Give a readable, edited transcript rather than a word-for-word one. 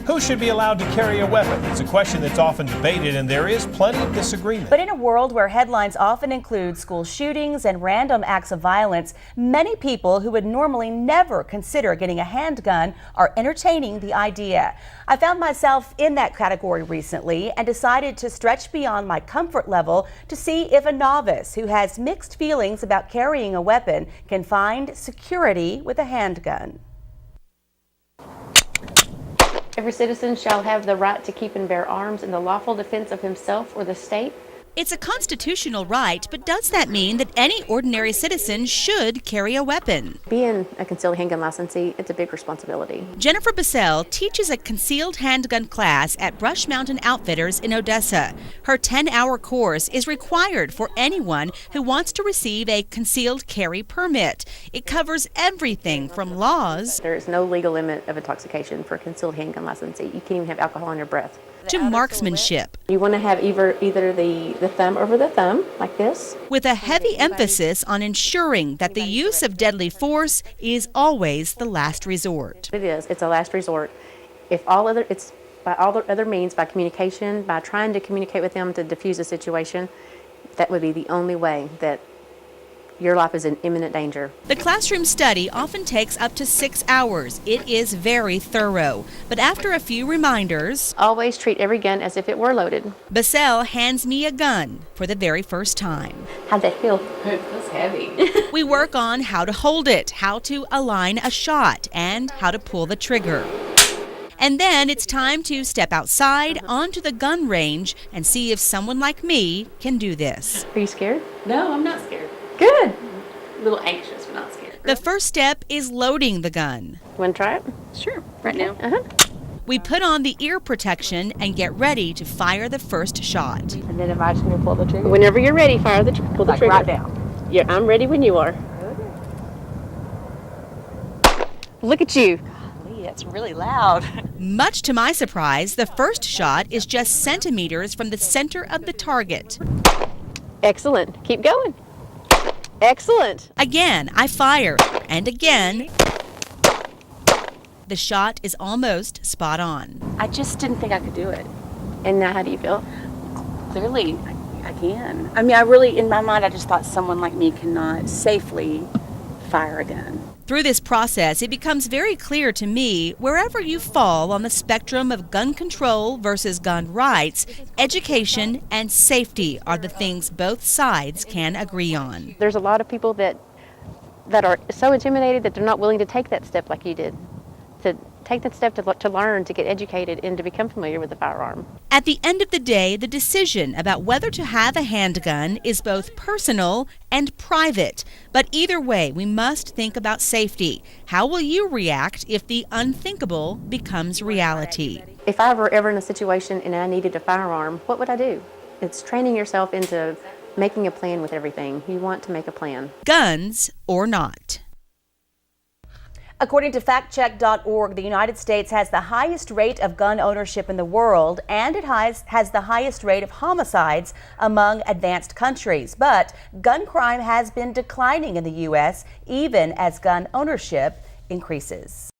Who should be allowed to carry a weapon? It's a question that's often debated, and there is plenty of disagreement. But in a world where headlines often include school shootings and random acts of violence, many people who would normally never consider getting a handgun are entertaining the idea. I found myself in that category recently and decided to stretch beyond my comfort level to see if a novice who has mixed feelings about carrying a weapon can find security with a handgun. Every citizen shall have the right to keep and bear arms in the lawful defense of himself or the state. It's a constitutional right, but does that mean that any ordinary citizen should carry a weapon? Being a concealed handgun licensee, it's a big responsibility. Jennifer Bissell teaches a concealed handgun class at Brush Mountain Outfitters in Odessa. Her 10-hour course is required for anyone who wants to receive a concealed carry permit. It covers everything from laws. There is no legal limit of intoxication for a concealed handgun licensee. You can't even have alcohol on your breath. To marksmanship. You want to have either the thumb over the thumb, like this. With a heavy emphasis on ensuring that the use of deadly force is always the last resort. It is. It's a last resort. It's by all the other means, by communication, by trying to communicate with them to diffuse a situation. That would be the only way that your life is in imminent danger. The classroom study often takes up to 6 hours. It is very thorough. But after a few reminders, always treat every gun as if it were loaded. Bissell hands me a gun for the very first time. How'd that feel? It was heavy. We work on how to hold it, how to align a shot, and how to pull the trigger. And then it's time to step outside onto the gun range and see if someone like me can do this. Are you scared? No, I'm not scared. Good. A little anxious, but not scared. The first step is loading the gun. Want to try it? Sure, right now. We put on the ear protection and get ready to fire the first shot. And then invite you to pull the trigger. Whenever you're ready, pull the trigger. Right down. Yeah, I'm ready when you are. Look at you. Golly, that's really loud. Much to my surprise, the first shot is just centimeters from the center of the target. Excellent. Keep going. Excellent. Again, I fire, and again, the shot is almost spot on. I just didn't think I could do it. And now how do you feel? Clearly, I can. I mean, I really, in my mind, I just thought someone like me cannot safely fire a gun. Through this process, it becomes very clear to me, wherever you fall on the spectrum of gun control versus gun rights, education and safety are the things both sides can agree on. There's a lot of people that are so intimidated that they're not willing to take that step like you did. To take that step to learn, to get educated, and to become familiar with the firearm. At the end of the day, the decision about whether to have a handgun is both personal and private. But either way, we must think about safety. How will you react if the unthinkable becomes reality? If I were ever in a situation and I needed a firearm, what would I do? It's training yourself into making a plan with everything. You want to make a plan. Guns or not. According to factcheck.org, the United States has the highest rate of gun ownership in the world, and it has the highest rate of homicides among advanced countries. But gun crime has been declining in the U.S. even as gun ownership increases.